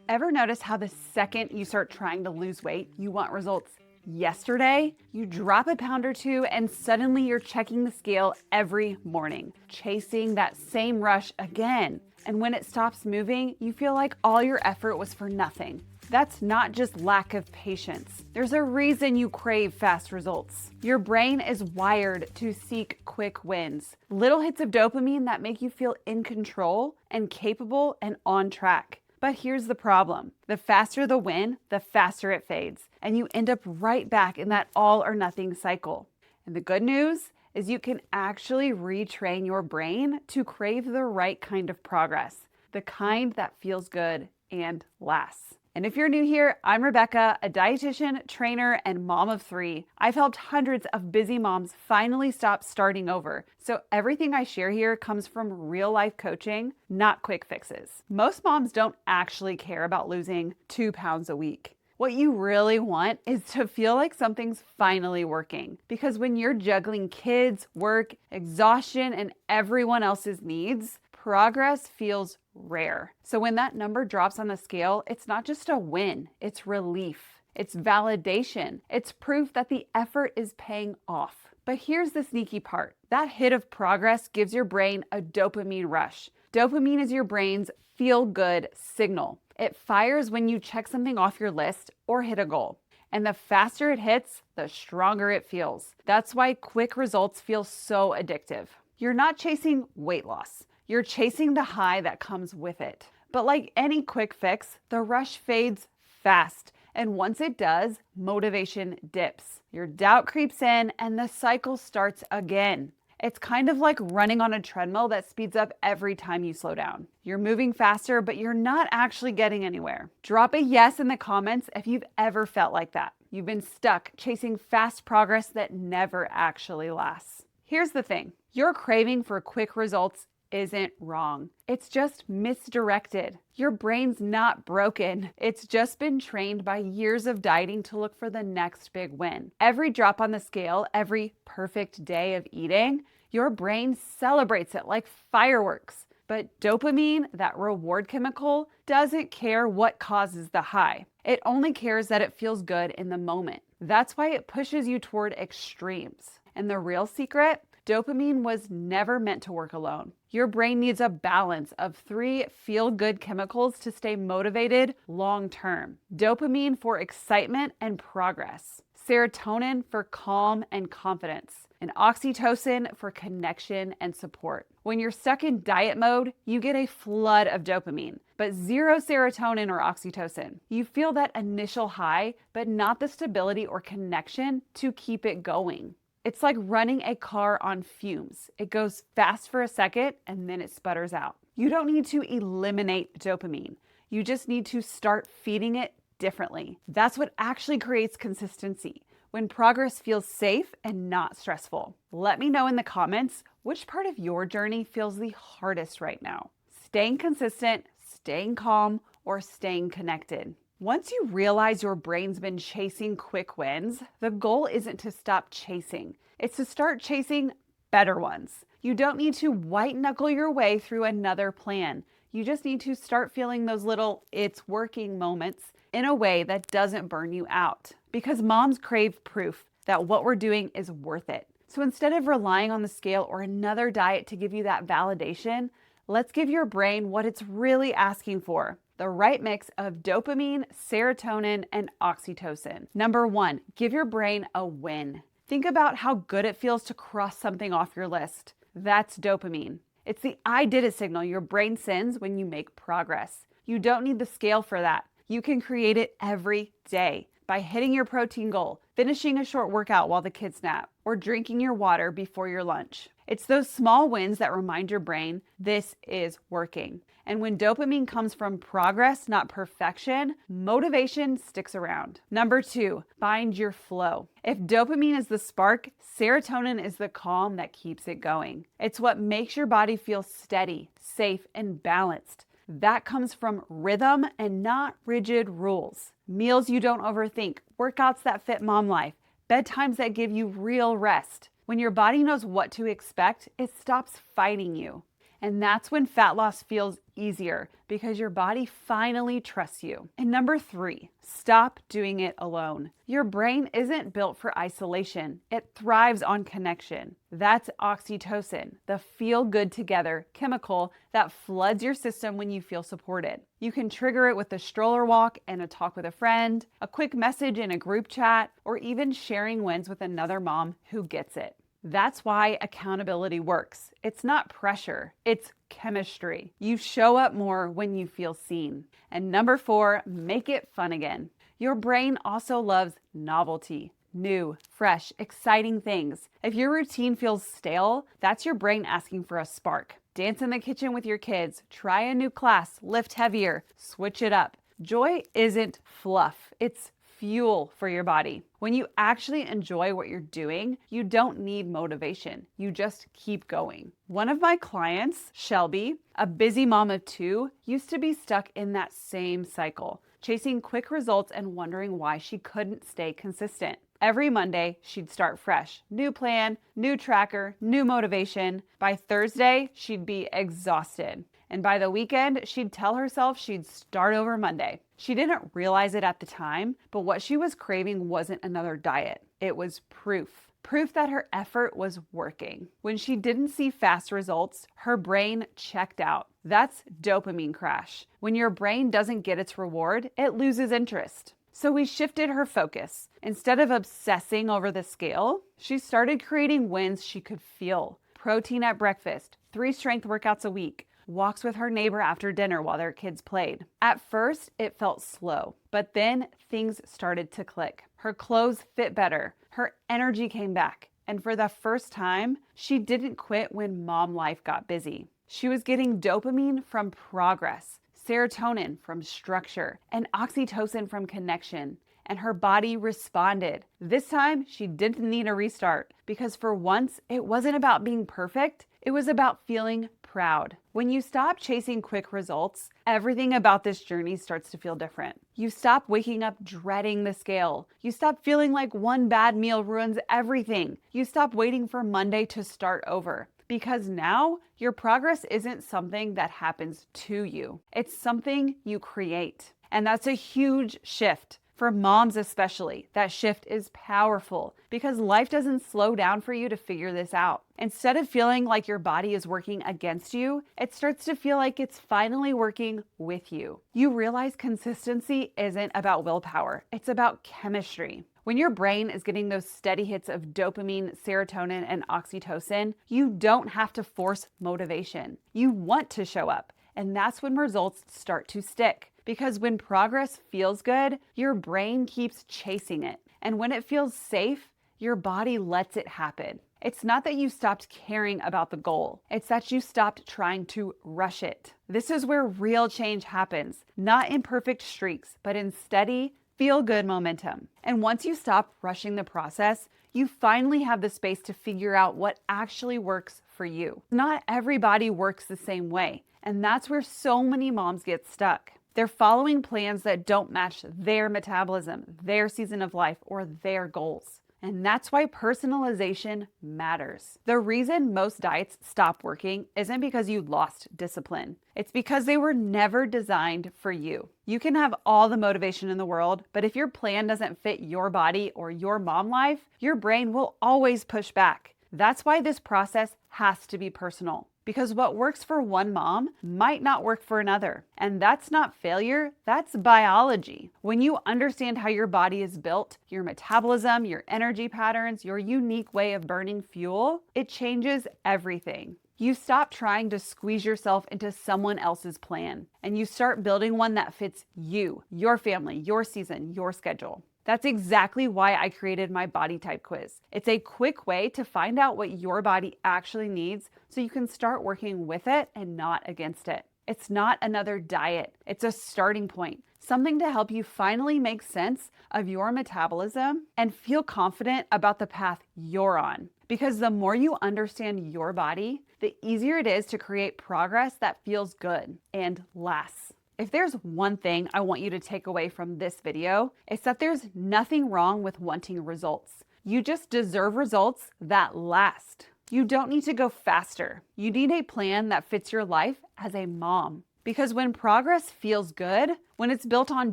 Ever notice how the second you start trying to lose weight, you want results yesterday? You drop a pound or two and suddenly you're checking the scale every morning, chasing that same rush again. And when it stops moving, you feel like all your effort was for nothing. That's not just lack of patience. There's a reason you crave fast results. Your brain is wired to seek quick wins. Little hits of dopamine that make you feel in control and capable and on track. But here's the problem. The faster the win, the faster it fades, and you end up right back in that all or nothing cycle. And the good news is you can actually retrain your brain to crave the right kind of progress, the kind that feels good and lasts. And if you're new here, I'm Rebecca, a dietitian, trainer, and mom of 3. I've helped hundreds of busy moms finally stop starting over. So everything I share here comes from real life coaching, not quick fixes. Most moms don't actually care about losing 2 pounds a week. What you really want is to feel like something's finally working. Because when you're juggling kids, work, exhaustion, and everyone else's needs, progress feels rare. So when that number drops on the scale, it's not just a win, it's relief, it's validation, it's proof that the effort is paying off. But here's the sneaky part. That hit of progress gives your brain a dopamine rush. Dopamine is your brain's feel-good signal. It fires when you check something off your list or hit a goal. And the faster it hits, the stronger it feels. That's why quick results feel so addictive. You're not chasing weight loss. You're chasing the high that comes with it. But like any quick fix, the rush fades fast. And once it does, motivation dips. Your doubt creeps in and the cycle starts again. It's kind of like running on a treadmill that speeds up every time you slow down. You're moving faster, but you're not actually getting anywhere. Drop a yes in the comments if you've ever felt like that. You've been stuck chasing fast progress that never actually lasts. Here's the thing. Your craving for quick results isn't wrong. It's just misdirected. Your brain's not broken. It's just been trained by years of dieting to look for the next big win. Every drop on the scale, every perfect day of eating, your brain celebrates it like fireworks. But dopamine, that reward chemical, doesn't care what causes the high. It only cares that it feels good in the moment. That's why it pushes you toward extremes. And the real secret? Dopamine was never meant to work alone. Your brain needs a balance of 3 feel-good chemicals to stay motivated long-term. Dopamine for excitement and progress. Serotonin for calm and confidence. And oxytocin for connection and support. When you're stuck in diet mode, you get a flood of dopamine, but zero serotonin or oxytocin. You feel that initial high, but not the stability or connection to keep it going. It's like running a car on fumes. It goes fast for a second and then it sputters out. You don't need to eliminate dopamine. You just need to start feeding it differently. That's what actually creates consistency, when progress feels safe and not stressful. Let me know in the comments which part of your journey feels the hardest right now. Staying consistent, staying calm, or staying connected. Once you realize your brain's been chasing quick wins, the goal isn't to stop chasing. It's to start chasing better ones. You don't need to white knuckle your way through another plan. You just need to start feeling those little "it's working" moments in a way that doesn't burn you out. Because moms crave proof that what we're doing is worth it. So instead of relying on the scale or another diet to give you that validation, let's give your brain what it's really asking for. The right mix of dopamine, serotonin, and oxytocin. Number 1, give your brain a win. Think about how good it feels to cross something off your list. That's dopamine. It's the "I did it" signal your brain sends when you make progress. You don't need the scale for that. You can create it every day by hitting your protein goal, finishing a short workout while the kids nap, or drinking your water before your lunch. It's those small wins that remind your brain this is working. And when dopamine comes from progress, not perfection, motivation sticks around. Number 2, find your flow. If dopamine is the spark, serotonin is the calm that keeps it going. It's what makes your body feel steady, safe, and balanced. That comes from rhythm and not rigid rules. Meals you don't overthink, workouts that fit mom life, bedtimes that give you real rest. When your body knows what to expect, it stops fighting you. And that's when fat loss feels easier because your body finally trusts you. And number 3, stop doing it alone. Your brain isn't built for isolation. It thrives on connection. That's oxytocin, the feel good together chemical that floods your system when you feel supported. You can trigger it with a stroller walk and a talk with a friend, a quick message in a group chat, or even sharing wins with another mom who gets it. That's why accountability works. It's not pressure, it's chemistry. You show up more when you feel seen. And number 4, make it fun again. Your brain also loves novelty, new, fresh, exciting things. If your routine feels stale, that's your brain asking for a spark. Dance in the kitchen with your kids, try a new class, lift heavier, switch it up. Joy isn't fluff, it's fuel for your body. When you actually enjoy what you're doing, you don't need motivation. You just keep going. One of my clients, Shelby, a busy mom of 2, used to be stuck in that same cycle, chasing quick results and wondering why she couldn't stay consistent. Every Monday, she'd start fresh. New plan, new tracker, new motivation. By Thursday, she'd be exhausted. And by the weekend, she'd tell herself she'd start over Monday. She didn't realize it at the time, but what she was craving wasn't another diet. It was proof. Proof that her effort was working. When she didn't see fast results, her brain checked out. That's dopamine crash. When your brain doesn't get its reward, it loses interest. So we shifted her focus. Instead of obsessing over the scale, she started creating wins she could feel. Protein at breakfast, 3 strength workouts a week, walks with her neighbor after dinner while their kids played. At first, it felt slow, but then things started to click. Her clothes fit better, her energy came back, and for the first time, she didn't quit when mom life got busy. She was getting dopamine from progress, serotonin from structure, and oxytocin from connection. And her body responded. This time, she didn't need a restart because for once, it wasn't about being perfect. It was about feeling proud. When you stop chasing quick results, everything about this journey starts to feel different. You stop waking up dreading the scale. You stop feeling like one bad meal ruins everything. You stop waiting for Monday to start over. Because now, your progress isn't something that happens to you. It's something you create. And that's a huge shift. For moms especially, that shift is powerful because life doesn't slow down for you to figure this out. Instead of feeling like your body is working against you, it starts to feel like it's finally working with you. You realize consistency isn't about willpower, it's about chemistry. When your brain is getting those steady hits of dopamine, serotonin, and oxytocin, you don't have to force motivation. You want to show up, and that's when results start to stick. Because when progress feels good, your brain keeps chasing it. And when it feels safe, your body lets it happen. It's not that you stopped caring about the goal. It's that you stopped trying to rush it. This is where real change happens, not in perfect streaks, but in steady, feel-good momentum. And once you stop rushing the process, you finally have the space to figure out what actually works for you. Not everybody works the same way. And that's where so many moms get stuck. They're following plans that don't match their metabolism, their season of life, or their goals. And that's why personalization matters. The reason most diets stop working isn't because you lost discipline. It's because they were never designed for you. You can have all the motivation in the world, but if your plan doesn't fit your body or your mom life, your brain will always push back. That's why this process has to be personal. Because what works for one mom might not work for another. And that's not failure, that's biology. When you understand how your body is built, your metabolism, your energy patterns, your unique way of burning fuel, it changes everything. You stop trying to squeeze yourself into someone else's plan, and you start building one that fits you, your family, your season, your schedule. That's exactly why I created my body type quiz. It's a quick way to find out what your body actually needs so you can start working with it and not against it. It's not another diet. It's a starting point, something to help you finally make sense of your metabolism and feel confident about the path you're on. Because the more you understand your body, the easier it is to create progress that feels good and lasts. If there's one thing I want you to take away from this video, it's that there's nothing wrong with wanting results. You just deserve results that last. You don't need to go faster. You need a plan that fits your life as a mom. Because when progress feels good, when it's built on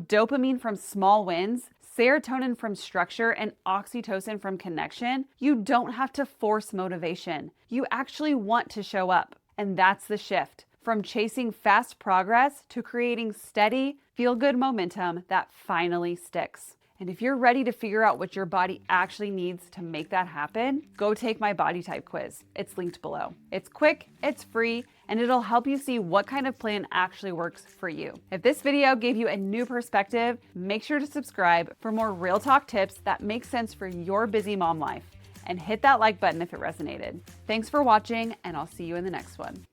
dopamine from small wins, serotonin from structure, and oxytocin from connection, you don't have to force motivation. You actually want to show up. And that's the shift from chasing fast progress to creating steady, feel-good momentum that finally sticks. And if you're ready to figure out what your body actually needs to make that happen, go take my body type quiz. It's linked below. It's quick, it's free, and it'll help you see what kind of plan actually works for you. If this video gave you a new perspective, make sure to subscribe for more real talk tips that make sense for your busy mom life. And hit that like button if it resonated. Thanks for watching, and I'll see you in the next one.